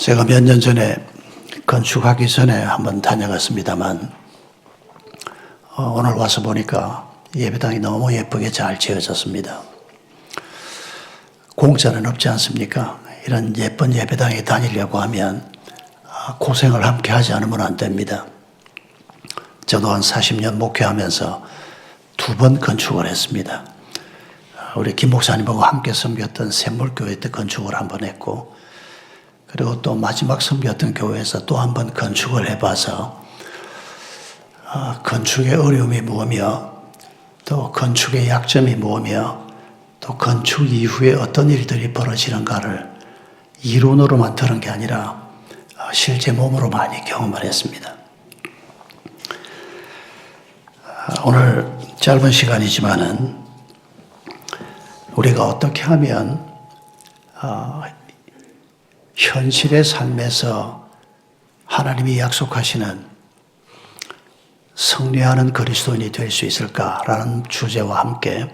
제가 몇 년 전에 건축하기 전에 한번 다녀갔습니다만 오늘 와서 보니까 예배당이 너무 예쁘게 잘 지어졌습니다. 공짜는 없지 않습니까? 이런 예쁜 예배당에 다니려고 하면 고생을 함께 하지 않으면 안 됩니다. 저도 한 40년 목회하면서 2번 건축을 했습니다. 우리 김 목사님하고 함께 섬겼던 샘물교회 때 건축을 한번 했고, 그리고 또 마지막 섬겼던 교회에서 또 한 번 건축을 해봐서 건축의 어려움이 뭐며, 또 건축의 약점이 뭐며, 또 건축 이후에 어떤 일들이 벌어지는가를 이론으로만 들은 게 아니라 실제 몸으로 많이 경험을 했습니다. 오늘 짧은 시간이지만은 우리가 어떻게 하면 현실의 삶에서 하나님이 약속하시는 승리하는 그리스도인이 될 수 있을까라는 주제와 함께,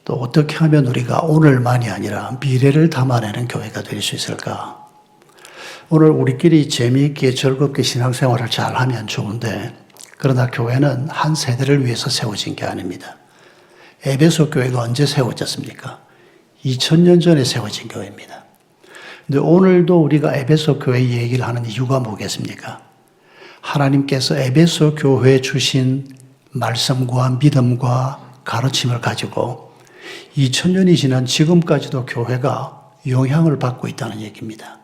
또 어떻게 하면 우리가 오늘만이 아니라 미래를 담아내는 교회가 될 수 있을까? 오늘 우리끼리 재미있게 즐겁게 신앙생활을 잘하면 좋은데, 그러나 교회는 한 세대를 위해서 세워진 게 아닙니다. 에베소 교회가 언제 세워졌습니까? 2000년 전에 세워진 교회입니다. 근데 오늘도 우리가 에베소 교회 얘기를 하는 이유가 뭐겠습니까? 하나님께서 에베소 교회에 주신 말씀과 믿음과 가르침을 가지고 2000년이 지난 지금까지도 교회가 영향을 받고 있다는 얘기입니다.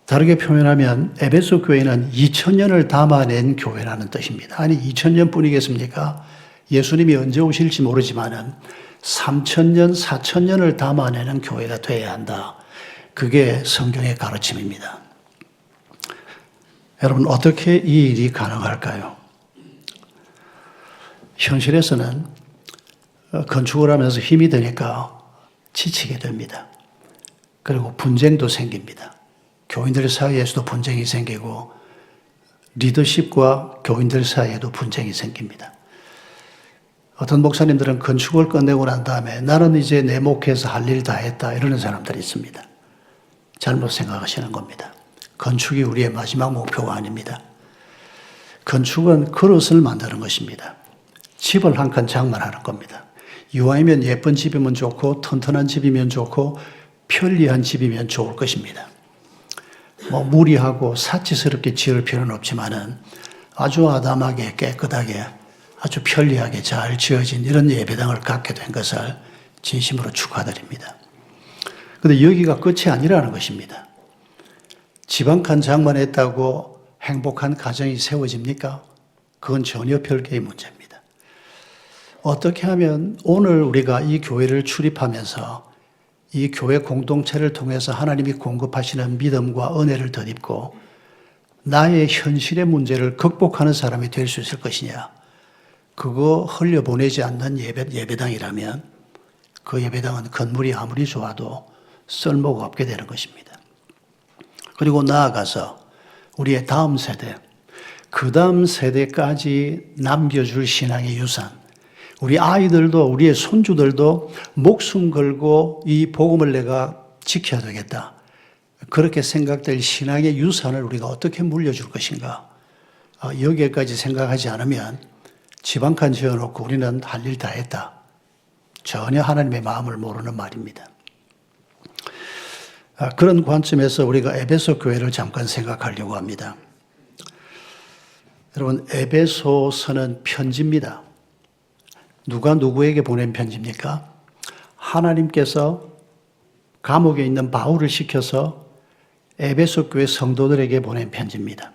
다르게 표현하면 에베소 교회는 2000년을 담아낸 교회라는 뜻입니다. 아니 2000년 뿐이겠습니까? 예수님이 언제 오실지 모르지만은 3000년, 4000년을 담아내는 교회가 되어야 한다. 그게 성경의 가르침입니다. 여러분, 어떻게 이 일이 가능할까요? 현실에서는 건축을 하면서 힘이 드니까 지치게 됩니다. 그리고 분쟁도 생깁니다. 교인들 사이에서도 분쟁이 생기고, 리더십과 교인들 사이에도 분쟁이 생깁니다. 어떤 목사님들은 건축을 끝내고 난 다음에 나는 이제 내 목회에서 할 일 다 했다, 이러는 사람들이 있습니다. 잘못 생각하시는 겁니다. 건축이 우리의 마지막 목표가 아닙니다. 건축은 그릇을 만드는 것입니다. 집을 한 칸 장만하는 겁니다. 이왕이면 예쁜 집이면 좋고, 튼튼한 집이면 좋고, 편리한 집이면 좋을 것입니다. 무리하고 사치스럽게 지을 필요는 없지만은 아주 아담하게 깨끗하게 아주 편리하게 잘 지어진 이런 예배당을 갖게 된 것을 진심으로 축하드립니다. 그런데 여기가 끝이 아니라는 것입니다. 집 한 칸 장만했다고 행복한 가정이 세워집니까? 그건 전혀 별개의 문제입니다. 어떻게 하면 오늘 우리가 이 교회를 출입하면서 이 교회 공동체를 통해서 하나님이 공급하시는 믿음과 은혜를 덧입고 나의 현실의 문제를 극복하는 사람이 될 수 있을 것이냐? 그거 흘려보내지 않는 예배당이라면 그 예배당은 건물이 아무리 좋아도 쓸모가 없게 되는 것입니다. 그리고 나아가서 우리의 다음 세대, 그 다음 세대까지 남겨줄 신앙의 유산, 우리 아이들도 우리의 손주들도 목숨 걸고 이 복음을 내가 지켜야 되겠다, 그렇게 생각될 신앙의 유산을 우리가 어떻게 물려줄 것인가? 여기에까지 생각하지 않으면 집 한 칸 지어놓고 우리는 할 일 다 했다, 전혀 하나님의 마음을 모르는 말입니다. 그런 관점에서 우리가 에베소 교회를 잠깐 생각하려고 합니다. 여러분, 에베소서는 편지입니다. 누가 누구에게 보낸 편지입니까? 하나님께서 감옥에 있는 바울을 시켜서 에베소 교회 성도들에게 보낸 편지입니다.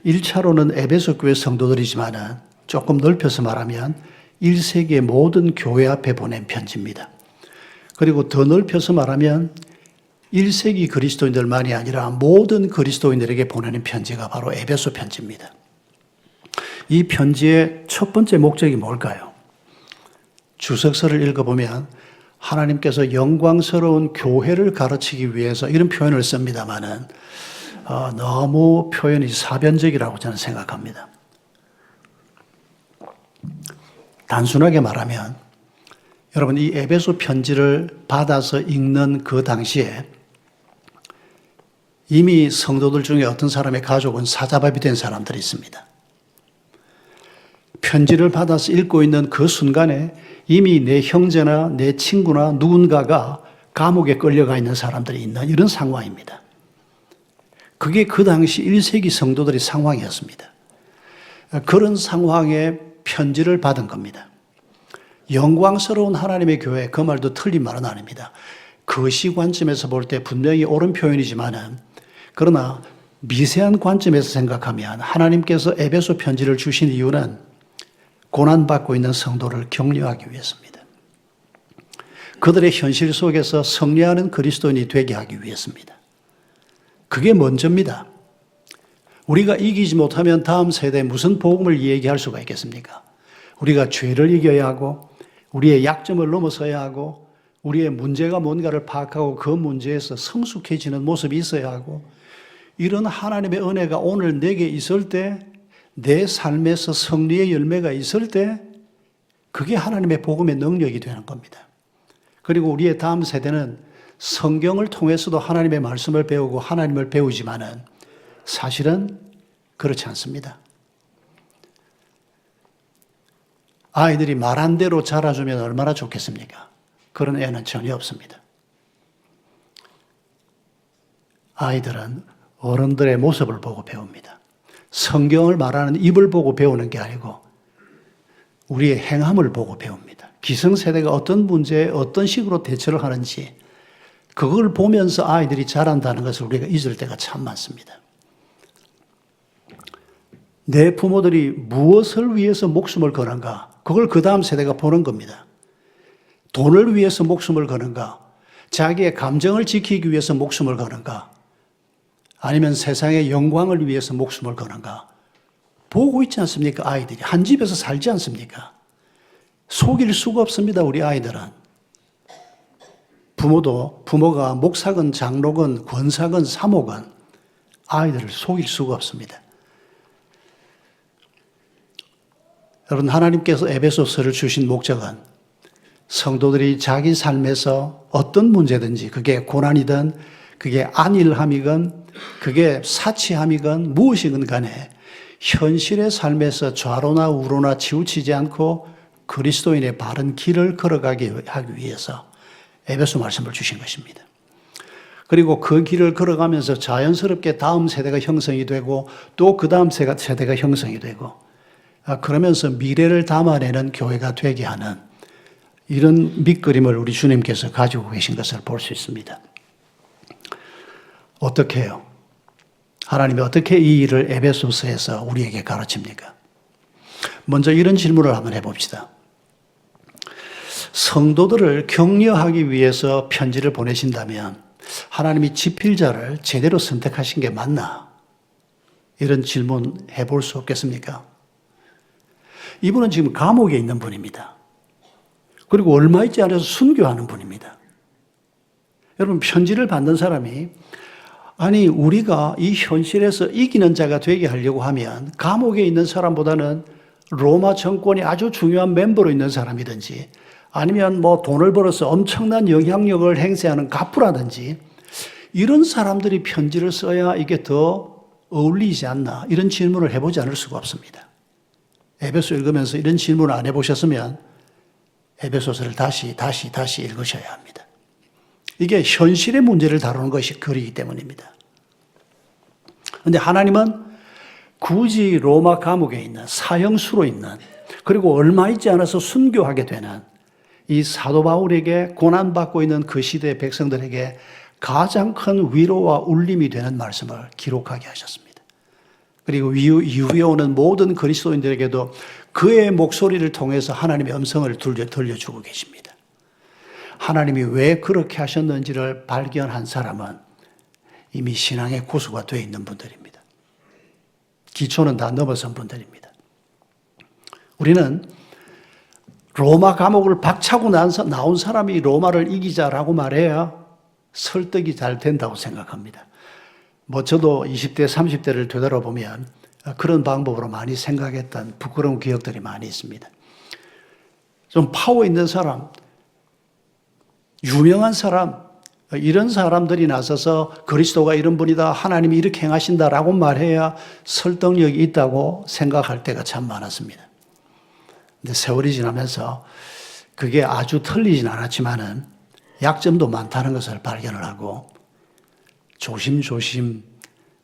1차로는 에베소 교회 성도들이지만 조금 넓혀서 말하면 1세기의 모든 교회 앞에 보낸 편지입니다. 그리고 더 넓혀서 말하면 1세기 그리스도인들만이 아니라 모든 그리스도인들에게 보내는 편지가 바로 에베소 편지입니다. 이 편지의 첫 번째 목적이 뭘까요? 주석서를 읽어보면 하나님께서 영광스러운 교회를 가르치기 위해서 이런 표현을 씁니다만은 너무 표현이 사변적이라고 저는 생각합니다. 단순하게 말하면 여러분, 이 에베소 편지를 받아서 읽는 그 당시에 이미 성도들 중에 어떤 사람의 가족은 사자밥이 된 사람들이 있습니다. 편지를 받아서 읽고 있는 그 순간에 이미 내 형제나 내 친구나 누군가가 감옥에 끌려가 있는 사람들이 있는 이런 상황입니다. 그게 그 당시 1세기 성도들의 상황이었습니다. 그런 상황에 편지를 받은 겁니다. 영광스러운 하나님의 교회, 그 말도 틀린 말은 아닙니다. 그 시관점에서 볼 때 분명히 옳은 표현이지만은, 그러나 미세한 관점에서 생각하면 하나님께서 에베소 편지를 주신 이유는 고난받고 있는 성도를 격려하기 위해서입니다. 그들의 현실 속에서 승리하는 그리스도인이 되게 하기 위해서입니다. 그게 먼저입니다. 우리가 이기지 못하면 다음 세대에 무슨 복음을 얘기할 수가 있겠습니까? 우리가 죄를 이겨야 하고, 우리의 약점을 넘어서야 하고, 우리의 문제가 뭔가를 파악하고 그 문제에서 성숙해지는 모습이 있어야 하고, 이런 하나님의 은혜가 오늘 내게 있을 때, 내 삶에서 승리의 열매가 있을 때, 그게 하나님의 복음의 능력이 되는 겁니다. 그리고 우리의 다음 세대는 성경을 통해서도 하나님의 말씀을 배우고 하나님을 배우지만은 사실은 그렇지 않습니다. 아이들이 말한 대로 자라주면 얼마나 좋겠습니까? 그런 애는 전혀 없습니다. 아이들은 어른들의 모습을 보고 배웁니다. 성경을 말하는 입을 보고 배우는 게 아니고 우리의 행함을 보고 배웁니다. 기성세대가 어떤 문제에 어떤 식으로 대처를 하는지 그걸 보면서 아이들이 자란다는 것을 우리가 잊을 때가 참 많습니다. 내 부모들이 무엇을 위해서 목숨을 거는가? 그걸 그 다음 세대가 보는 겁니다. 돈을 위해서 목숨을 거는가? 자기의 감정을 지키기 위해서 목숨을 거는가? 아니면 세상의 영광을 위해서 목숨을 거는가? 보고 있지 않습니까? 아이들이. 한 집에서 살지 않습니까? 속일 수가 없습니다. 우리 아이들은. 부모가 목사건 장로건 권사건 사모건 아이들을 속일 수가 없습니다. 여러분, 하나님께서 에베소서를 주신 목적은 성도들이 자기 삶에서 어떤 문제든지 그게 고난이든 그게 안일함이건 그게 사치함이건 무엇이건 간에 현실의 삶에서 좌로나 우로나 치우치지 않고 그리스도인의 바른 길을 걸어가게 하기 위해서 에베소 말씀을 주신 것입니다. 그리고 그 길을 걸어가면서 자연스럽게 다음 세대가 형성이 되고 또 그 다음 세대가 형성이 되고 그러면서 미래를 담아내는 교회가 되게 하는 이런 밑그림을 우리 주님께서 가지고 계신 것을 볼 수 있습니다. 어떻게 해요? 하나님이 어떻게 이 일을 에베소서에서 우리에게 가르칩니까? 먼저 이런 질문을 한번 해봅시다. 성도들을 격려하기 위해서 편지를 보내신다면 하나님이 집필자를 제대로 선택하신 게 맞나? 이런 질문 해볼 수 없겠습니까? 이분은 지금 감옥에 있는 분입니다. 그리고 얼마 있지 않아서 순교하는 분입니다. 여러분, 편지를 받는 사람이 아니 우리가 이 현실에서 이기는 자가 되게 하려고 하면 감옥에 있는 사람보다는 로마 정권이 아주 중요한 멤버로 있는 사람이든지 아니면 뭐 돈을 벌어서 엄청난 영향력을 행사하는 갑부라든지 이런 사람들이 편지를 써야 이게 더 어울리지 않나 이런 질문을 해보지 않을 수가 없습니다. 에베소 읽으면서 이런 질문을 안 해보셨으면 에베소서를 다시 읽으셔야 합니다. 이게 현실의 문제를 다루는 것이 글이기 때문입니다. 그런데 하나님은 굳이 로마 감옥에 있는 사형수로 있는 그리고 얼마 있지 않아서 순교하게 되는 이 사도 바울에게 고난받고 있는 그 시대의 백성들에게 가장 큰 위로와 울림이 되는 말씀을 기록하게 하셨습니다. 그리고 이후에 오는 모든 그리스도인들에게도 그의 목소리를 통해서 하나님의 음성을 들려주고 계십니다. 하나님이 왜 그렇게 하셨는지를 발견한 사람은 이미 신앙의 고수가 되어 있는 분들입니다. 기초는 다 넘어선 분들입니다. 우리는 로마 감옥을 박차고 나온 사람이 로마를 이기자라고 말해야 설득이 잘 된다고 생각합니다. 저도 20대, 30대를 되돌아보면 그런 방법으로 많이 생각했던 부끄러운 기억들이 많이 있습니다. 좀 파워 있는 사람, 유명한 사람, 이런 사람들이 나서서 그리스도가 이런 분이다, 하나님이 이렇게 행하신다라고 말해야 설득력이 있다고 생각할 때가 참 많았습니다. 근데 세월이 지나면서 그게 아주 틀리진 않았지만은 약점도 많다는 것을 발견을 하고 조심조심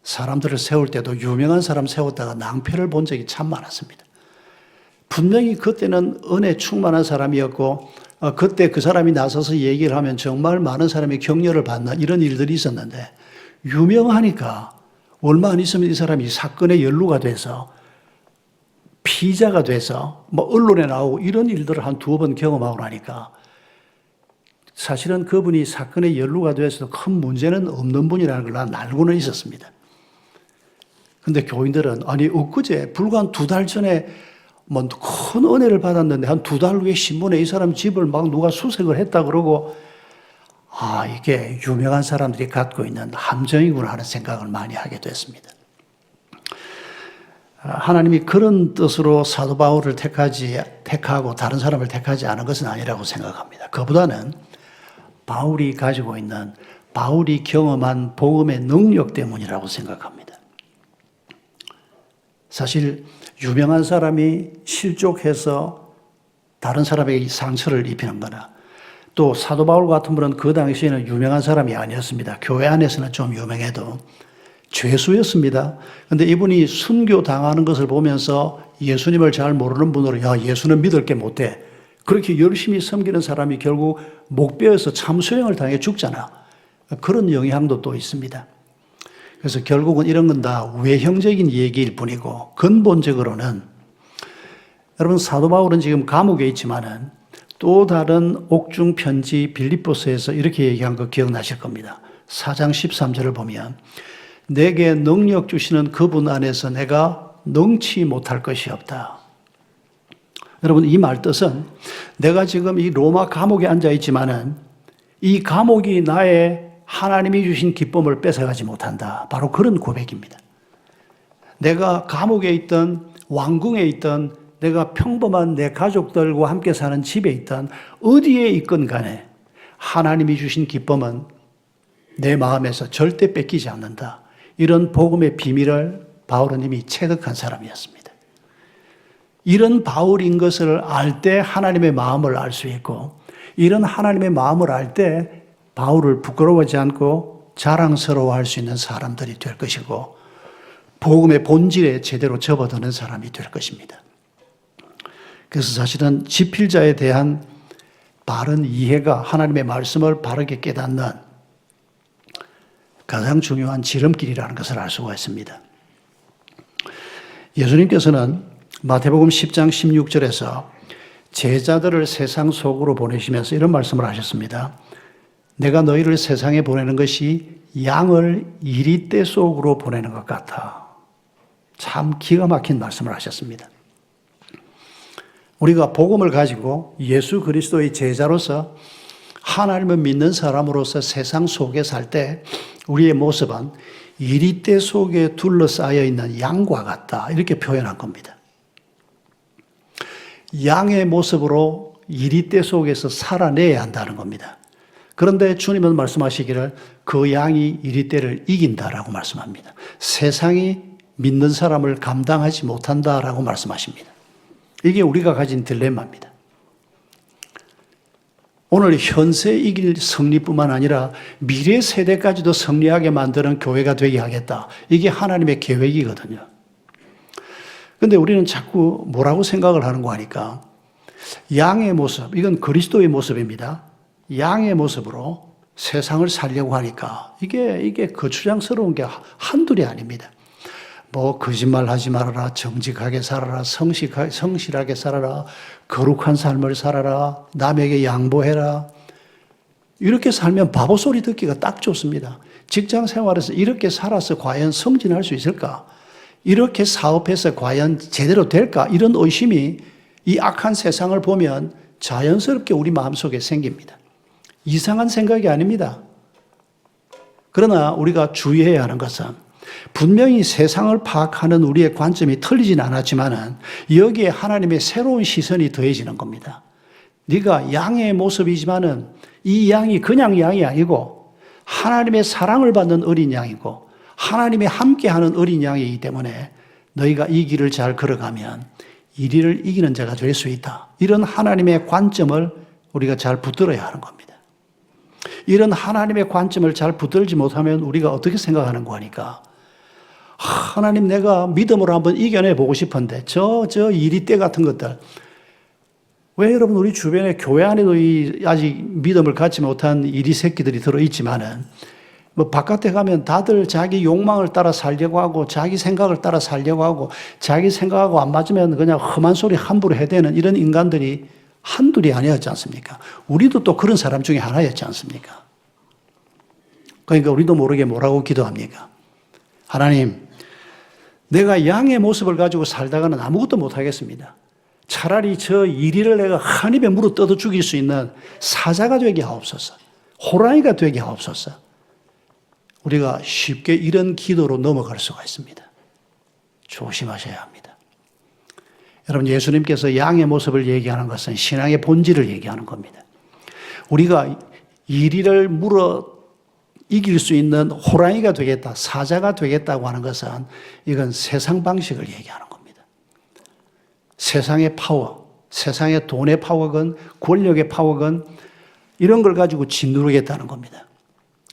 사람들을 세울 때도 유명한 사람 세웠다가 낭패를 본 적이 참 많았습니다. 분명히 그때는 은혜 충만한 사람이었고 그때 그 사람이 나서서 얘기를 하면 정말 많은 사람이 격려를 받는 이런 일들이 있었는데 유명하니까 얼마 안 있으면 이 사람이 사건의 연루가 돼서 피의자가 돼서 언론에 나오고 이런 일들을 한 두어 번 경험하고 나니까 사실은 그분이 사건의 연루가 돼서도 큰 문제는 없는 분이라는 걸 난 알고는 있었습니다. 근데 교인들은 아니 엊그제 불과 한 2달 전에 큰 은혜를 받았는데 한 2달 후에 신문에 이 사람 집을 막 누가 수색을 했다 그러고 이게 유명한 사람들이 갖고 있는 함정이구나 하는 생각을 많이 하게 됐습니다. 하나님이 그런 뜻으로 사도 바울을 택하고 다른 사람을 택하지 않은 것은 아니라고 생각합니다. 그보다는 바울이 가지고 있는 바울이 경험한 복음의 능력 때문이라고 생각합니다. 사실 유명한 사람이 실족해서 다른 사람에게 상처를 입히는 거나 또 사도 바울 같은 분은 그 당시에는 유명한 사람이 아니었습니다. 교회 안에서는 좀 유명해도 죄수였습니다. 그런데 이분이 순교 당하는 것을 보면서 예수님을 잘 모르는 분으로 야 예수는 믿을 게 못돼. 그렇게 열심히 섬기는 사람이 결국 목베어서 참수형을 당해 죽잖아. 그런 영향도 또 있습니다. 그래서 결국은 이런 건 다 외형적인 얘기일 뿐이고 근본적으로는 여러분 사도 바울은 지금 감옥에 있지만은 또 다른 옥중 편지 빌립보서에서 이렇게 얘기한 거 기억나실 겁니다. 4장 13절을 보면 내게 능력 주시는 그분 안에서 내가 능치 못할 것이 없다. 여러분 이 말 뜻은 내가 지금 이 로마 감옥에 앉아 있지만은 이 감옥이 나의 하나님이 주신 기쁨을 뺏어가지 못한다. 바로 그런 고백입니다. 내가 감옥에 있던 왕궁에 있던 내가 평범한 내 가족들과 함께 사는 집에 있던 어디에 있건 간에 하나님이 주신 기쁨은 내 마음에서 절대 뺏기지 않는다. 이런 복음의 비밀을 바울은 이미 체득한 사람이었습니다. 이런 바울인 것을 알 때 하나님의 마음을 알 수 있고 이런 하나님의 마음을 알 때 바울을 부끄러워하지 않고 자랑스러워할 수 있는 사람들이 될 것이고 복음의 본질에 제대로 접어드는 사람이 될 것입니다. 그래서 사실은 지필자에 대한 바른 이해가 하나님의 말씀을 바르게 깨닫는 가장 중요한 지름길이라는 것을 알 수가 있습니다. 예수님께서는 마태복음 10장 16절에서 제자들을 세상 속으로 보내시면서 이런 말씀을 하셨습니다. 내가 너희를 세상에 보내는 것이 양을 이리떼 속으로 보내는 것 같아. 참 기가 막힌 말씀을 하셨습니다. 우리가 복음을 가지고 예수 그리스도의 제자로서 하나님을 믿는 사람으로서 세상 속에 살 때 우리의 모습은 이리떼 속에 둘러싸여 있는 양과 같다. 이렇게 표현한 겁니다. 양의 모습으로 이리떼 속에서 살아내야 한다는 겁니다. 그런데 주님은 말씀하시기를 그 양이 이리떼를 이긴다라고 말씀합니다. 세상이 믿는 사람을 감당하지 못한다라고 말씀하십니다. 이게 우리가 가진 딜레마입니다. 오늘 현세 이길 승리뿐만 아니라 미래 세대까지도 승리하게 만드는 교회가 되게 하겠다. 이게 하나님의 계획이거든요. 그런데 우리는 자꾸 뭐라고 생각을 하는 거 하니까 양의 모습, 이건 그리스도의 모습입니다. 양의 모습으로 세상을 살려고 하니까 이게 거추장스러운 게 한둘이 아닙니다. 뭐 거짓말하지 말아라, 정직하게 살아라, 성실하게 살아라, 거룩한 삶을 살아라, 남에게 양보해라. 이렇게 살면 바보 소리 듣기가 딱 좋습니다. 직장 생활에서 이렇게 살아서 과연 승진할 수 있을까? 이렇게 사업해서 과연 제대로 될까? 이런 의심이 이 악한 세상을 보면 자연스럽게 우리 마음속에 생깁니다. 이상한 생각이 아닙니다. 그러나 우리가 주의해야 하는 것은 분명히 세상을 파악하는 우리의 관점이 틀리진 않았지만 여기에 하나님의 새로운 시선이 더해지는 겁니다. 네가 양의 모습이지만은 이 양이 그냥 양이 아니고 하나님의 사랑을 받는 어린 양이고 하나님이 함께하는 어린 양이기 때문에 너희가 이 길을 잘 걸어가면 이리를 이기는 자가 될 수 있다. 이런 하나님의 관점을 우리가 잘 붙들어야 하는 겁니다. 이런 하나님의 관점을 잘 붙들지 못하면 우리가 어떻게 생각하는 거니까 하나님 내가 믿음으로 한번 이겨내 보고 싶은데 저 이리 때 같은 것들 왜 여러분 우리 주변에 교회 안에도 아직 믿음을 갖지 못한 이리 새끼들이 들어있지만은 뭐 바깥에 가면 다들 자기 욕망을 따라 살려고 하고 자기 생각을 따라 살려고 하고 자기 생각하고 안 맞으면 그냥 험한 소리 함부로 해대는 이런 인간들이 한둘이 아니었지 않습니까? 우리도 또 그런 사람 중에 하나였지 않습니까? 그러니까 우리도 모르게 뭐라고 기도합니까? 하나님, 내가 양의 모습을 가지고 살다가는 아무것도 못하겠습니다. 차라리 저 이리를 내가 한 입에 물어 뜯어 죽일 수 있는 사자가 되게 하옵소서. 호랑이가 되게 하옵소서. 우리가 쉽게 이런 기도로 넘어갈 수가 있습니다. 조심하셔야 합니다. 여러분, 예수님께서 양의 모습을 얘기하는 것은 신앙의 본질을 얘기하는 겁니다. 우리가 이리를 물어 이길 수 있는 호랑이가 되겠다, 사자가 되겠다고 하는 것은 이건 세상 방식을 얘기하는 겁니다. 세상의 파워, 세상의 돈의 파워건 권력의 파워건 이런 걸 가지고 짓누르겠다는 겁니다.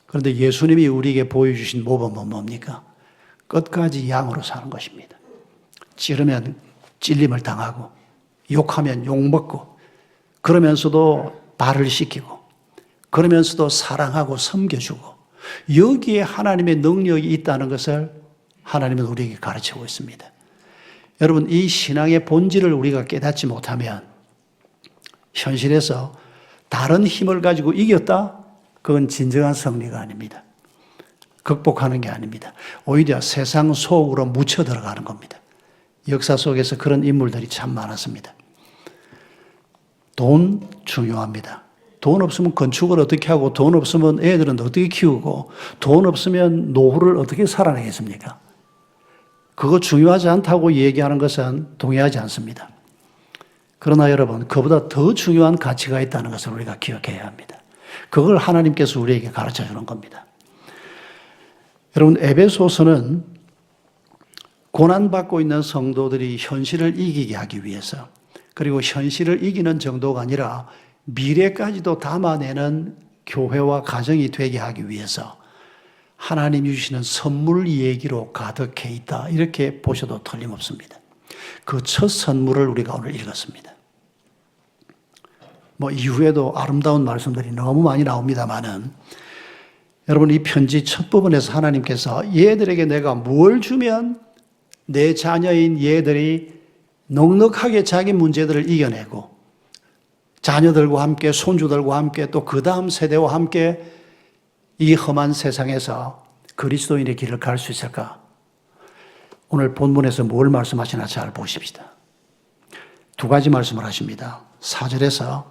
그런데 예수님이 우리에게 보여주신 모범은 뭡니까? 끝까지 양으로 사는 것입니다. 찌르면 찔림을 당하고 욕하면 욕먹고 그러면서도 발을 씻기고 그러면서도 사랑하고 섬겨주고 여기에 하나님의 능력이 있다는 것을 하나님은 우리에게 가르치고 있습니다. 여러분, 이 신앙의 본질을 우리가 깨닫지 못하면 현실에서 다른 힘을 가지고 이겼다? 그건 진정한 승리가 아닙니다. 극복하는 게 아닙니다. 오히려 세상 속으로 묻혀 들어가는 겁니다. 역사 속에서 그런 인물들이 참 많았습니다. 돈 중요합니다. 돈 없으면 건축을 어떻게 하고 돈 없으면 애들은 어떻게 키우고 돈 없으면 노후를 어떻게 살아내겠습니까? 그거 중요하지 않다고 얘기하는 것은 동의하지 않습니다. 그러나 여러분, 그보다 더 중요한 가치가 있다는 것을 우리가 기억해야 합니다. 그걸 하나님께서 우리에게 가르쳐 주는 겁니다. 여러분, 에베소서는 고난받고 있는 성도들이 현실을 이기게 하기 위해서 그리고 현실을 이기는 정도가 아니라 미래까지도 담아내는 교회와 가정이 되게 하기 위해서 하나님이 주시는 선물 얘기로 가득해 있다. 이렇게 보셔도 틀림없습니다. 그 첫 선물을 우리가 오늘 읽었습니다. 뭐 이후에도 아름다운 말씀들이 너무 많이 나옵니다만은 여러분, 이 편지 첫 부분에서 하나님께서 얘들에게 내가 뭘 주면 내 자녀인 얘들이 넉넉하게 자기 문제들을 이겨내고 자녀들과 함께 손주들과 함께 또 그 다음 세대와 함께 이 험한 세상에서 그리스도인의 길을 갈 수 있을까? 오늘 본문에서 뭘 말씀하시나 잘 보십시다. 두 가지 말씀을 하십니다. 4절에서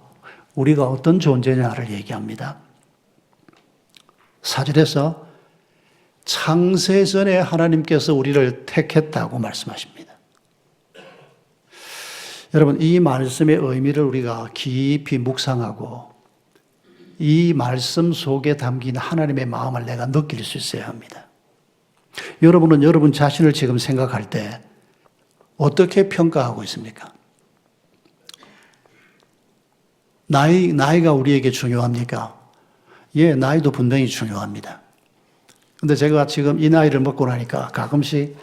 우리가 어떤 존재냐를 얘기합니다. 4절에서 창세전에 하나님께서 우리를 택했다고 말씀하십니다. 여러분, 이 말씀의 의미를 우리가 깊이 묵상하고 이 말씀 속에 담긴 하나님의 마음을 내가 느낄 수 있어야 합니다. 여러분은 여러분 자신을 지금 생각할 때 어떻게 평가하고 있습니까? 나이가 우리에게 중요합니까? 예, 나이도 분명히 중요합니다. 근데 제가 지금 이 나이를 먹고 나니까 가끔씩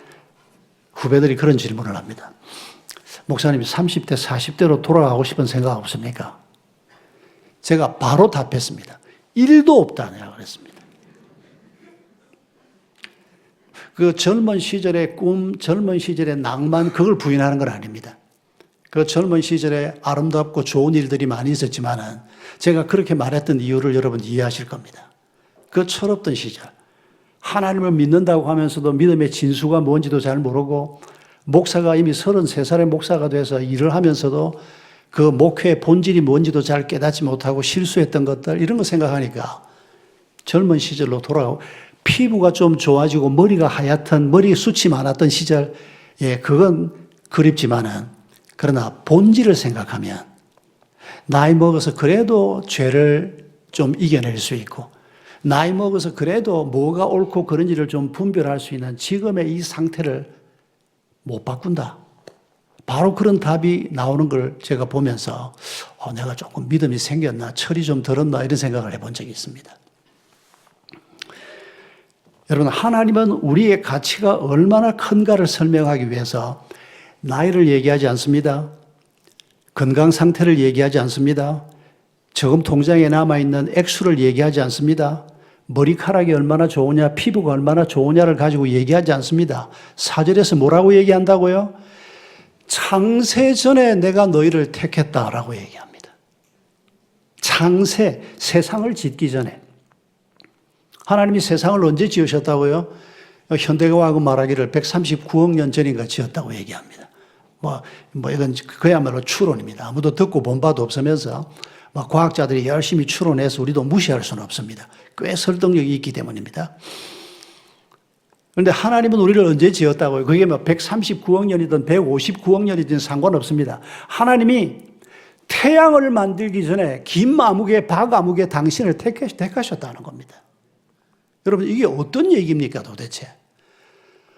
후배들이 그런 질문을 합니다. 목사님, 30대, 40대로 돌아가고 싶은 생각 없습니까? 제가 바로 답했습니다. 1도 없다냐 그랬습니다. 그 젊은 시절의 꿈, 젊은 시절의 낭만, 그걸 부인하는 건 아닙니다. 그 젊은 시절에 아름답고 좋은 일들이 많이 있었지만은 제가 그렇게 말했던 이유를 여러분 이해하실 겁니다. 그 철없던 시절, 하나님을 믿는다고 하면서도 믿음의 진수가 뭔지도 잘 모르고 목사가 이미 33살의 목사가 돼서 일을 하면서도 그 목회의 본질이 뭔지도 잘 깨닫지 못하고 실수했던 것들, 이런 거 생각하니까 젊은 시절로 돌아가고 피부가 좀 좋아지고 머리가 하얗던, 머리에 숱이 많았던 시절, 예, 그건 그립지만은 그러나 본질을 생각하면 나이 먹어서 그래도 죄를 좀 이겨낼 수 있고 나이 먹어서 그래도 뭐가 옳고 그런지를 좀 분별할 수 있는 지금의 이 상태를 못 바꾼다. 바로 그런 답이 나오는 걸 제가 보면서 내가 조금 믿음이 생겼나, 철이 좀 들었나 이런 생각을 해본 적이 있습니다. 여러분, 하나님은 우리의 가치가 얼마나 큰가를 설명하기 위해서 나이를 얘기하지 않습니다. 건강 상태를 얘기하지 않습니다. 저금 통장에 남아있는 액수를 얘기하지 않습니다. 머리카락이 얼마나 좋으냐, 피부가 얼마나 좋으냐를 가지고 얘기하지 않습니다. 4절에서 뭐라고 얘기한다고요? 창세 전에 내가 너희를 택했다라고 얘기합니다. 창세, 세상을 짓기 전에. 하나님이 세상을 언제 지으셨다고요? 현대과학은 말하기를 139억 년 전인가 지었다고 얘기합니다. 이건 그야말로 추론입니다. 아무도 듣고 본 바도 없으면서 과학자들이 열심히 추론해서 우리도 무시할 수는 없습니다. 꽤 설득력이 있기 때문입니다. 그런데 하나님은 우리를 언제 지었다고요? 그게 139억 년이든 159억 년이든 상관없습니다. 하나님이 태양을 만들기 전에 김아무개, 박아무개 당신을 택하셨다는 겁니다. 여러분, 이게 어떤 얘기입니까, 도대체?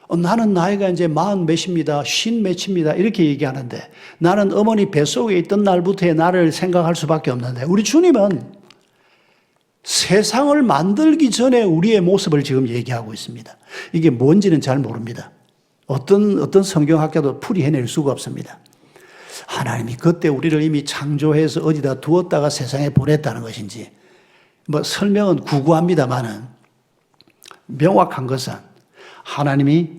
나는 나이가 이제 40 몇입니다, 50 몇입니다, 이렇게 얘기하는데 나는 어머니 뱃속에 있던 날부터의 나를 생각할 수밖에 없는데 우리 주님은 세상을 만들기 전에 우리의 모습을 지금 얘기하고 있습니다. 이게 뭔지는 잘 모릅니다. 어떤 성경학자도 풀이해낼 수가 없습니다. 하나님이 그때 우리를 이미 창조해서 어디다 두었다가 세상에 보냈다는 것인지 설명은 구구합니다만은 명확한 것은 하나님이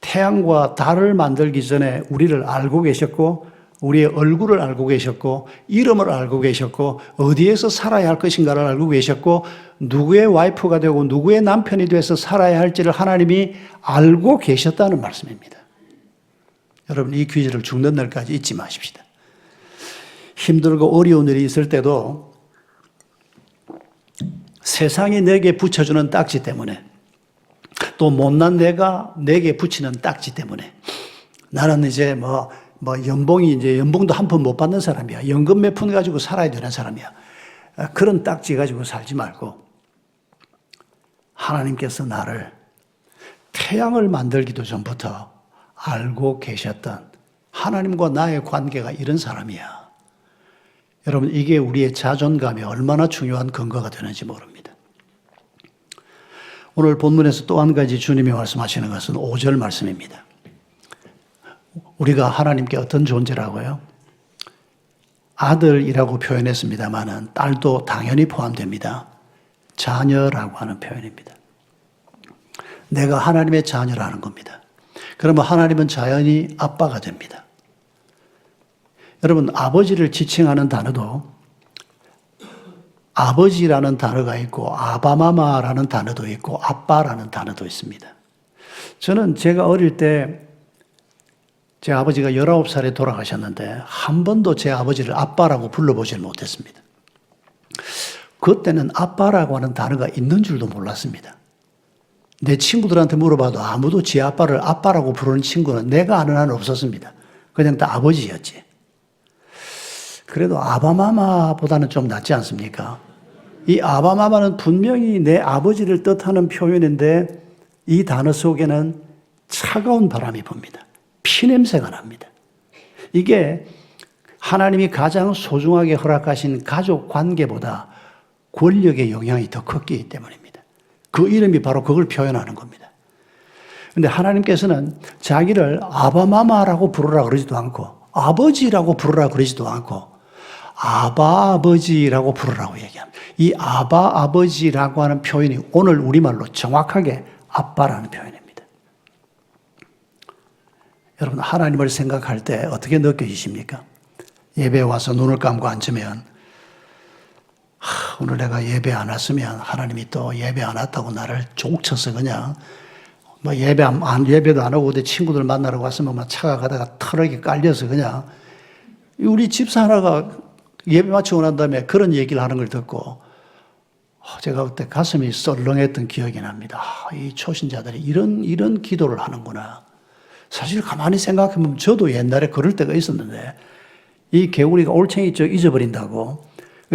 태양과 달을 만들기 전에 우리를 알고 계셨고 우리의 얼굴을 알고 계셨고 이름을 알고 계셨고 어디에서 살아야 할 것인가를 알고 계셨고 누구의 와이프가 되고 누구의 남편이 돼서 살아야 할지를 하나님이 알고 계셨다는 말씀입니다. 여러분, 이 귀지를 죽는 날까지 잊지 마십시다. 힘들고 어려운 일이 있을 때도 세상이 내게 붙여주는 딱지 때문에 또 못난 내가 내게 붙이는 딱지 때문에 나는 이제 연봉이 이제 연봉도 한 푼 못 받는 사람이야. 연금 몇 푼 가지고 살아야 되는 사람이야. 그런 딱지 가지고 살지 말고 하나님께서 나를 태양을 만들기도 전부터 알고 계셨던 하나님과 나의 관계가 이런 사람이야. 여러분, 이게 우리의 자존감에 얼마나 중요한 근거가 되는지 모릅니다. 오늘 본문에서 또 한 가지 주님이 말씀하시는 것은 5절 말씀입니다. 우리가 하나님께 어떤 존재라고요? 아들이라고 표현했습니다만은 딸도 당연히 포함됩니다. 자녀라고 하는 표현입니다. 내가 하나님의 자녀라는 겁니다. 그러면 하나님은 자연히 아빠가 됩니다. 여러분, 아버지를 지칭하는 단어도 아버지라는 단어가 있고 아바마마라는 단어도 있고 아빠라는 단어도 있습니다. 저는 제가 어릴 때 제 아버지가 19살에 돌아가셨는데 한 번도 제 아버지를 아빠라고 불러보질 못했습니다. 그때는 아빠라고 하는 단어가 있는 줄도 몰랐습니다. 내 친구들한테 물어봐도 아무도 지 아빠를 아빠라고 부르는 친구는 내가 아는 한은 없었습니다. 그냥 다 아버지였지. 그래도 아바마마보다는 좀 낫지 않습니까? 이 아바마마는 분명히 내 아버지를 뜻하는 표현인데 이 단어 속에는 차가운 바람이 붑니다. 피냄새가 납니다. 이게 하나님이 가장 소중하게 허락하신 가족 관계보다 권력의 영향이 더 컸기 때문입니다. 그 이름이 바로 그걸 표현하는 겁니다. 그런데 하나님께서는 자기를 아바마마라고 부르라 그러지도 않고 아버지라고 부르라 그러지도 않고 아바 아버지라고 부르라고 얘기합니다. 이 아바 아버지라고 하는 표현이 오늘 우리말로 정확하게 아빠라는 표현입니다. 여러분, 하나님을 생각할 때 어떻게 느껴지십니까? 예배에 와서 눈을 감고 앉으면 오늘 내가 예배 안 왔으면 하나님이 또 예배 안 왔다고 나를 족쳐서 그냥 예배도 안 오고 내 친구들 만나러 왔으면 차가 가다가 트럭에 깔려서 그냥 우리 집사 하나가 예배 마치고 난 다음에 그런 얘기를 하는 걸 듣고 제가 그때 가슴이 썰렁했던 기억이 납니다. 이 초신자들이 이런 기도를 하는구나. 사실 가만히 생각해보면 저도 옛날에 그럴 때가 있었는데 이 개구리가 올챙이 잊어버린다고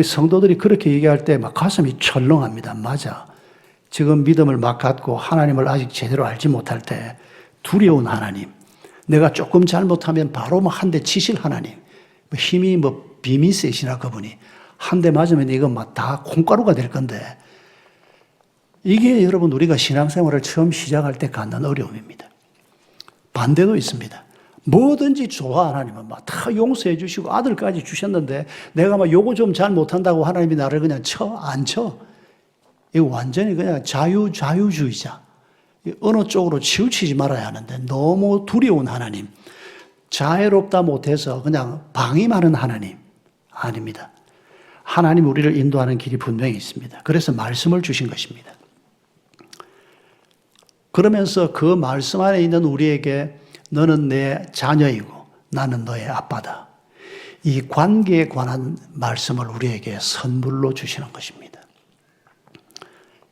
성도들이 그렇게 얘기할 때 막 가슴이 철렁합니다. 맞아. 지금 믿음을 막 갖고 하나님을 아직 제대로 알지 못할 때 두려운 하나님, 내가 조금 잘못하면 바로 막 한 대 치실 하나님, 힘이 빔이 세시나 그분이 한 대 맞으면 이거 막 다 콩가루가 될 건데, 이게 여러분 우리가 신앙생활을 처음 시작할 때 갖는 어려움입니다. 반대도 있습니다. 뭐든지 좋아 하나님은 막 다 용서해 주시고 아들까지 주셨는데 내가 막 요거 좀 잘 못한다고 하나님이 나를 그냥 안 쳐. 이거 완전히 그냥 자유주의자. 어느 쪽으로 치우치지 말아야 하는데 너무 두려운 하나님, 자애롭다 못해서 그냥 방임하는 하나님 아닙니다. 하나님 우리를 인도하는 길이 분명히 있습니다. 그래서 말씀을 주신 것입니다. 그러면서 그 말씀 안에 있는 우리에게 너는 내 자녀이고 나는 너의 아빠다. 이 관계에 관한 말씀을 우리에게 선물로 주시는 것입니다.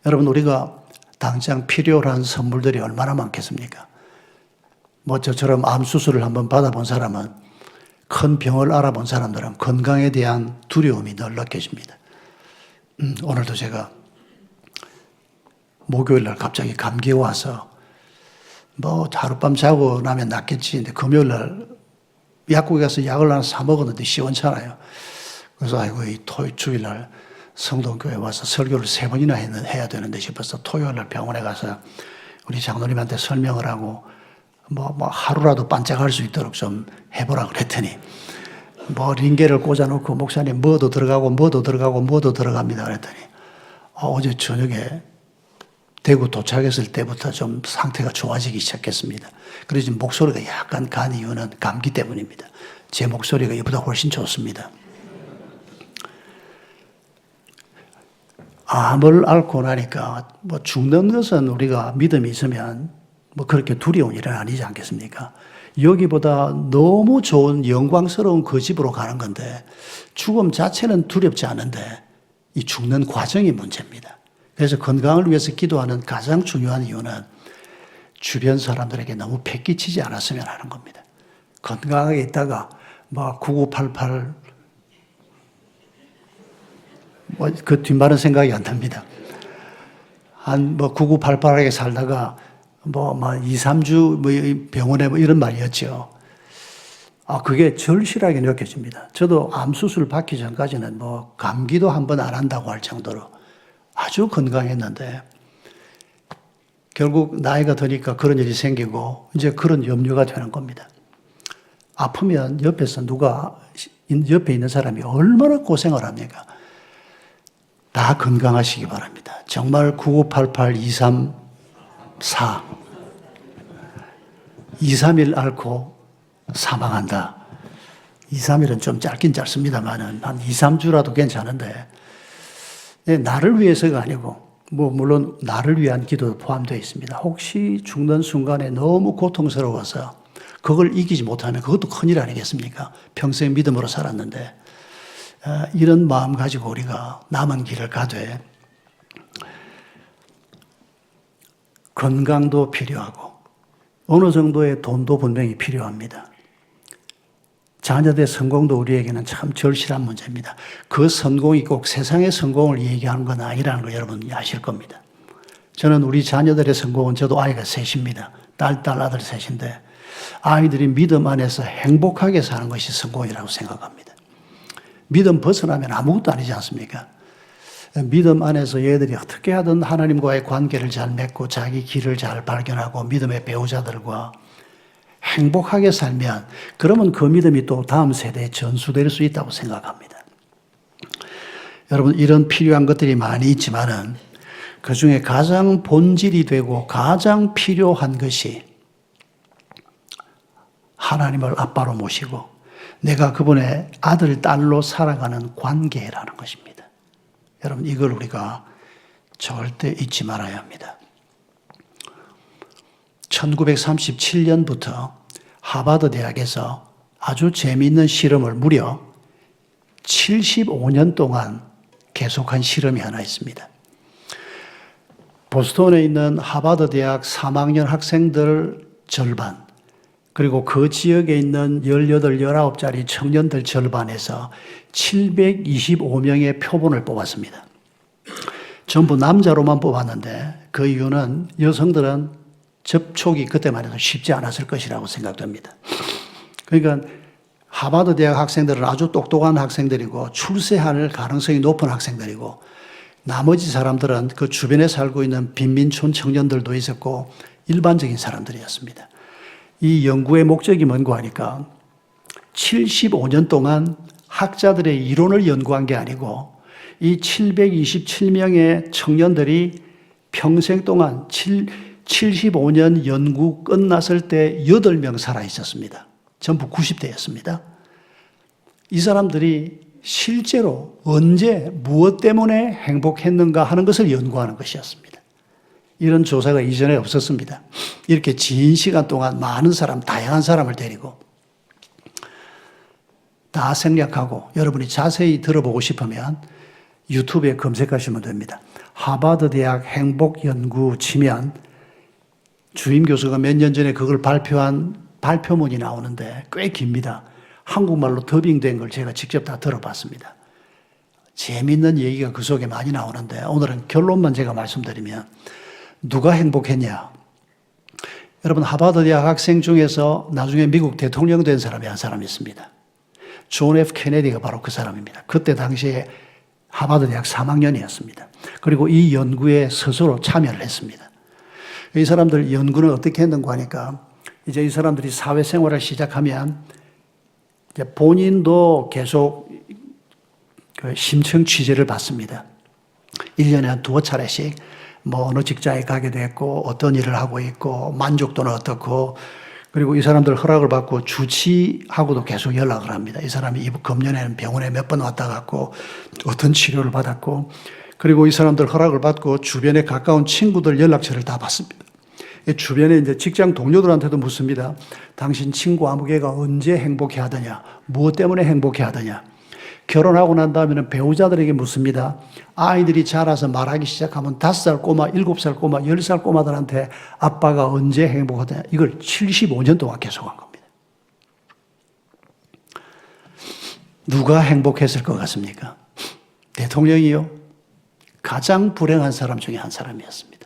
여러분 우리가 당장 필요한 선물들이 얼마나 많겠습니까? 저처럼 암 수술을 한번 받아본 사람은, 큰 병을 알아본 사람들은 건강에 대한 두려움이 늘 느껴집니다. 오늘도 제가 목요일 날 갑자기 감기가 와서 하룻밤 자고 나면 낫겠지. 근데 금요일 날 약국에 가서 약을 하나 사 먹었는데 시원찮아요. 그래서 아이고 이 주일 날 성동교회 와서 설교를 3번이나 해야 되는데 싶어서 토요일 날 병원에 가서 우리 장로님한테 설명을 하고 하루라도 반짝할 수 있도록 좀 해보라 그랬더니 링겔을 꽂아놓고 목사님 뭐도 들어갑니다 그랬더니 어제 저녁에 대구 도착했을 때부터 좀 상태가 좋아지기 시작했습니다. 그래서 지금 목소리가 약간 간 이유는 감기 때문입니다. 제 목소리가 이보다 훨씬 좋습니다. 암을 앓고 나니까 죽는 것은 우리가 믿음이 있으면 그렇게 두려운 일은 아니지 않겠습니까? 여기보다 너무 좋은 영광스러운 그 집으로 가는 건데 죽음 자체는 두렵지 않은데 이 죽는 과정이 문제입니다. 그래서 건강을 위해서 기도하는 가장 중요한 이유는 주변 사람들에게 너무 패기치지 않았으면 하는 겁니다. 건강하게 있다가 9988 그 뒷말은 생각이 안 납니다. 한 9988하게 살다가 2, 3주 병원에 이런 말이었죠. 그게 절실하게 느껴집니다. 저도 암 수술 받기 전까지는 감기도 한번 안 한다고 할 정도로 아주 건강했는데 결국 나이가 드니까 그런 일이 생기고 이제 그런 염려가 되는 겁니다. 아프면 옆에서 옆에 있는 사람이 얼마나 고생을 합니까? 다 건강하시기 바랍니다. 정말 9988 234 2, 3일 앓고 사망한다. 2, 3일은 좀 짧긴 짧습니다만 한 2, 3주라도 괜찮은데 나를 위해서가 아니고 물론 나를 위한 기도도 포함되어 있습니다. 혹시 죽는 순간에 너무 고통스러워서 그걸 이기지 못하면 그것도 큰일 아니겠습니까? 평생 믿음으로 살았는데 이런 마음 가지고 우리가 남은 길을 가되 건강도 필요하고 어느 정도의 돈도 분명히 필요합니다. 자녀들의 성공도 우리에게는 참 절실한 문제입니다. 그 성공이 꼭 세상의 성공을 얘기하는 건 아니라는 걸 여러분이 아실 겁니다. 저는 우리 자녀들의 성공은, 저도 아이가 셋입니다. 딸, 아들 셋인데 아이들이 믿음 안에서 행복하게 사는 것이 성공이라고 생각합니다. 믿음 벗어나면 아무것도 아니지 않습니까? 믿음 안에서 얘들이 어떻게 하든 하나님과의 관계를 잘 맺고 자기 길을 잘 발견하고 믿음의 배우자들과 행복하게 살면 그러면 그 믿음이 또 다음 세대에 전수될 수 있다고 생각합니다. 여러분 이런 필요한 것들이 많이 있지만은 그 중에 가장 본질이 되고 가장 필요한 것이 하나님을 아빠로 모시고 내가 그분의 아들, 딸로 살아가는 관계라는 것입니다. 여러분 이걸 우리가 절대 잊지 말아야 합니다. 1937년부터 하버드 대학에서 아주 재미있는 실험을 무려 75년 동안 계속한 실험이 하나 있습니다. 보스턴에 있는 하버드 대학 3학년 학생들 절반, 그리고 그 지역에 있는 18, 19짜리 청년들 절반에서 725명의 표본을 뽑았습니다. 전부 남자로만 뽑았는데 그 이유는 여성들은 접촉이 그때만 해도 쉽지 않았을 것이라고 생각됩니다. 그러니까 하버드 대학 학생들은 아주 똑똑한 학생들이고 출세할 가능성이 높은 학생들이고 나머지 사람들은 그 주변에 살고 있는 빈민촌 청년들도 있었고 일반적인 사람들이었습니다. 이 연구의 목적이 뭔가 하니까 75년 동안 학자들의 이론을 연구한 게 아니고 이 727명의 청년들이 평생 동안 75년 연구 끝났을 때 8명 살아 있었습니다. 전부 90대였습니다. 이 사람들이 실제로 언제 무엇 때문에 행복했는가 하는 것을 연구하는 것이었습니다. 이런 조사가 이전에 없었습니다. 이렇게 긴 시간 동안 많은 사람, 다양한 사람을 데리고 다 생략하고 여러분이 자세히 들어보고 싶으면 유튜브에 검색하시면 됩니다. 하버드 대학 행복연구 치면 주임 교수가 몇 년 전에 그걸 발표한 발표문이 나오는데 꽤 깁니다. 한국말로 더빙된 걸 제가 직접 다 들어봤습니다. 재미있는 얘기가 그 속에 많이 나오는데 오늘은 결론만 제가 말씀드리면 누가 행복했냐? 여러분 하버드 대학 학생 중에서 나중에 미국 대통령 된 사람이 한 사람이 있습니다. 존 F 케네디가 바로 그 사람입니다. 그때 당시에 하버드 대학 3학년이었습니다. 그리고 이 연구에 스스로 참여를 했습니다. 이 사람들 연구는 어떻게 했는가 하니까 이제 이 사람들이 사회생활을 시작하면 이제 본인도 계속 그 심층 취재를 받습니다. 1년에 한 2차례씩 뭐 어느 직장에 가게 됐고 어떤 일을 하고 있고 만족도는 어떻고 그리고 이 사람들 허락을 받고 주치하고도 계속 연락을 합니다. 이 사람이 금년에는 병원에 몇 번 왔다 갔고 어떤 치료를 받았고 그리고 이 사람들 허락을 받고 주변에 가까운 친구들 연락처를 다 받습니다. 주변에 이제 직장 동료들한테도 묻습니다. 당신 친구 아무개가 언제 행복해 하더냐? 무엇 때문에 행복해 하더냐? 결혼하고 난 다음에는 배우자들에게 묻습니다. 아이들이 자라서 말하기 시작하면 5살 꼬마, 7살 꼬마, 10살 꼬마들한테 아빠가 언제 행복하더냐? 이걸 75년 동안 계속한 겁니다. 누가 행복했을 것 같습니까? 대통령이요. 가장 불행한 사람 중에 한 사람이었습니다.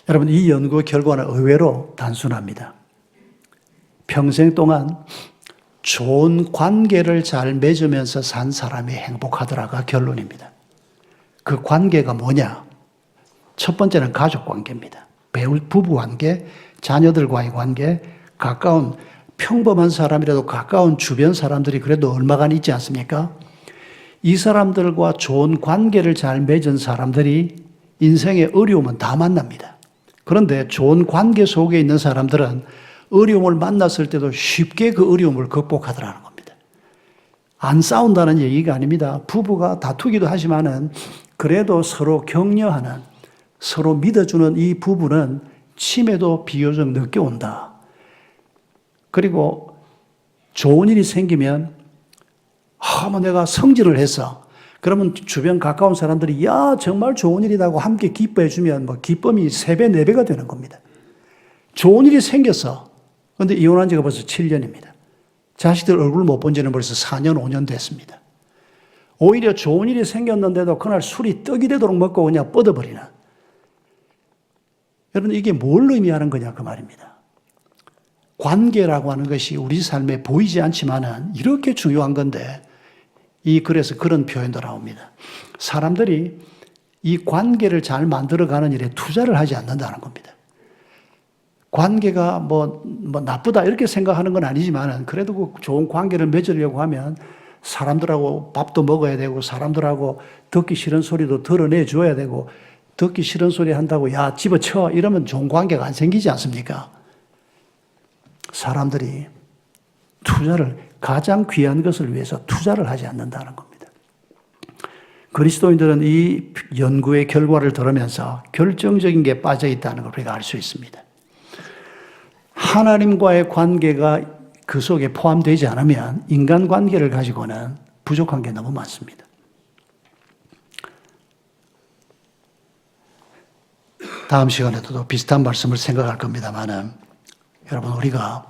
여러분, 이 연구 결과는 의외로 단순합니다. 평생 동안 좋은 관계를 잘 맺으면서 산 사람이 행복하더라가 결론입니다. 그 관계가 뭐냐? 첫 번째는 가족 관계입니다. 부부 관계, 자녀들과의 관계, 가까운 평범한 사람이라도 가까운 주변 사람들이 그래도 얼마간 있지 않습니까? 이 사람들과 좋은 관계를 잘 맺은 사람들이 인생의 어려움은 다 만납니다. 그런데 좋은 관계 속에 있는 사람들은 어려움을 만났을 때도 쉽게 그 어려움을 극복하더라는 겁니다. 안 싸운다는 얘기가 아닙니다. 부부가 다투기도 하지만은 그래도 서로 격려하는, 서로 믿어주는 이 부부는 치매도 비교적 늦게 온다. 그리고 좋은 일이 생기면 뭐 내가 성질을 했어. 그러면 주변 가까운 사람들이 야 정말 좋은 일이라고 함께 기뻐해 주면 뭐 기쁨이 3배, 4배가 되는 겁니다. 좋은 일이 생겼어. 그런데 이혼한 지가 벌써 7년입니다. 자식들 얼굴 못 본 지는 벌써 4년, 5년 됐습니다. 오히려 좋은 일이 생겼는데도 그날 술이 떡이 되도록 먹고 그냥 뻗어버리는. 여러분 이게 뭘 의미하는 거냐 그 말입니다. 관계라고 하는 것이 우리 삶에 보이지 않지만은 이렇게 중요한 건데 그래서 그런 표현도 나옵니다. 사람들이 이 관계를 잘 만들어가는 일에 투자를 하지 않는다는 겁니다. 관계가 뭐 나쁘다 이렇게 생각하는 건 아니지만 그래도 그 좋은 관계를 맺으려고 하면 사람들하고 밥도 먹어야 되고 사람들하고 듣기 싫은 소리도 덜어내 줘야 되고 듣기 싫은 소리 한다고 야 집어쳐 이러면 좋은 관계가 안 생기지 않습니까? 사람들이 가장 귀한 것을 위해서 투자를 하지 않는다는 겁니다. 그리스도인들은 이 연구의 결과를 들으면서 결정적인 게 빠져 있다는 걸 우리가 알 수 있습니다. 하나님과의 관계가 그 속에 포함되지 않으면 인간관계를 가지고는 부족한 게 너무 많습니다. 다음 시간에도 비슷한 말씀을 생각할 겁니다만은 여러분, 우리가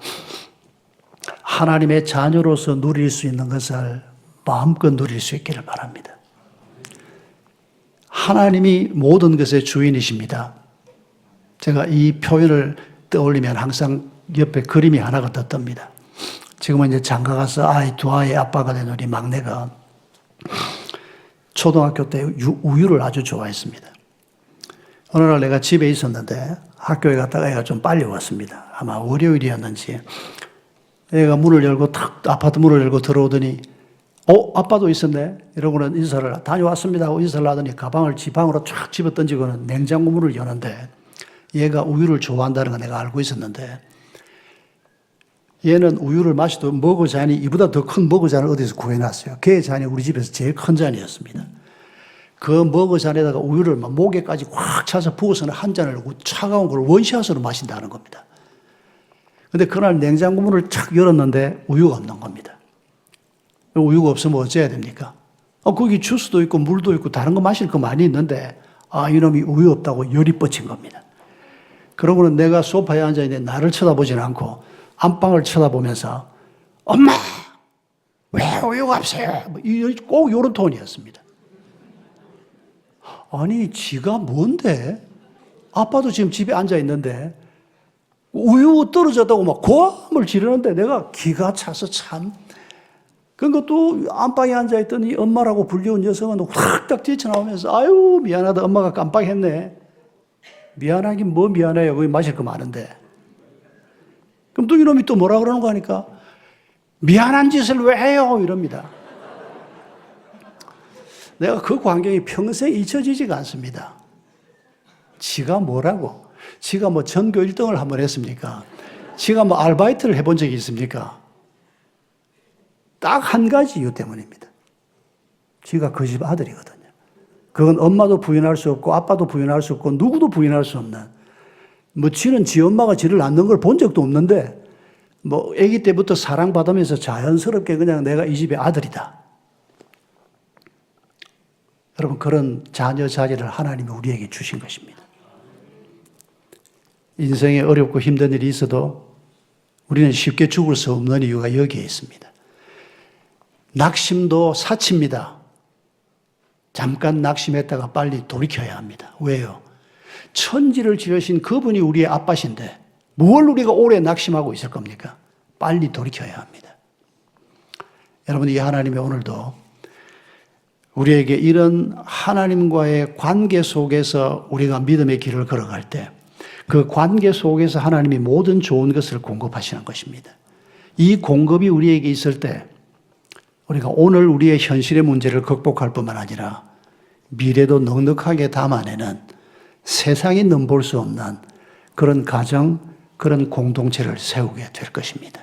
하나님의 자녀로서 누릴 수 있는 것을 마음껏 누릴 수 있기를 바랍니다. 하나님이 모든 것의 주인이십니다. 제가 이 표현을 떠올리면 항상 옆에 그림이 하나가 떴답니다. 지금은 이제 장가 가서 두 아이의 아빠가 된 우리 막내가 초등학교 때 우유를 아주 좋아했습니다. 어느 날 내가 집에 있었는데 학교에 갔다가 애가 좀 빨리 왔습니다. 아마 월요일이었는지 애가 문을 열고 아파트 문을 열고 들어오더니 아빠도 있었네? 이러고는 인사를 다녀왔습니다 하고 인사를 하더니 가방을 지방으로 쫙 집어 던지고는 냉장고 문을 여는데 얘가 우유를 좋아한다는 걸 내가 알고 있었는데 얘는 우유를 마셔도 머그 잔이 이보다 더 큰 머그 잔을 어디서 구해놨어요. 걔 잔이 우리 집에서 제일 큰 잔이었습니다. 그 머그 잔에다가 우유를 목에까지 확 차서 부어서는 한 잔을 차가운 걸 원샷으로 마신다는 겁니다. 근데 그날 냉장고 문을 착 열었는데 우유가 없는 겁니다. 우유가 없으면 어째야 됩니까? 거기 주스도 있고 물도 있고 다른 거 마실 거 많이 있는데 이놈이 우유 없다고 열이 뻗친 겁니다. 그러고는 내가 소파에 앉아있는데 나를 쳐다보지는 않고 안방을 쳐다보면서 엄마 왜 우유가 없어요? 꼭 이런 톤이었습니다. 아니 지가 뭔데? 아빠도 지금 집에 앉아있는데 우유 떨어졌다고 막 고함을 지르는데 내가 기가 차서 참. 그러니까 또 안방에 앉아있더니 엄마라고 불려온 여성은 확딱 뛰쳐나오면서 아유 미안하다 엄마가 깜빡했네. 미안하긴 뭐 미안해요. 거기 마실 거 많은데. 그럼 또 이놈이 또 뭐라 그러는 거 하니까 미안한 짓을 왜 해요? 이럽니다. 내가 그 광경이 평생 잊혀지지가 않습니다. 지가 뭐라고? 지가 뭐 전교 1등을 한번 했습니까? 지가 뭐 아르바이트를 해본 적이 있습니까? 딱 한 가지 이유 때문입니다. 지가 그 집 아들이거든요. 그건 엄마도 부인할 수 없고 아빠도 부인할 수 없고 누구도 부인할 수 없는 지는 지 엄마가 지를 낳는 걸 본 적도 없는데 아기 때부터 사랑받으면서 자연스럽게 그냥 내가 이 집의 아들이다. 여러분 그런 자녀 자리를 하나님이 우리에게 주신 것입니다. 인생에 어렵고 힘든 일이 있어도 우리는 쉽게 죽을 수 없는 이유가 여기에 있습니다. 낙심도 사치입니다. 잠깐 낙심했다가 빨리 돌이켜야 합니다. 왜요? 천지를 지으신 그분이 우리의 아빠신데 뭘 우리가 오래 낙심하고 있을 겁니까? 빨리 돌이켜야 합니다. 여러분 이 하나님이 오늘도 우리에게 이런 하나님과의 관계 속에서 우리가 믿음의 길을 걸어갈 때 그 관계 속에서 하나님이 모든 좋은 것을 공급하시는 것입니다. 이 공급이 우리에게 있을 때 우리가 오늘 우리의 현실의 문제를 극복할 뿐만 아니라 미래도 넉넉하게 담아내는 세상이 넘볼 수 없는 그런 가정, 그런 공동체를 세우게 될 것입니다.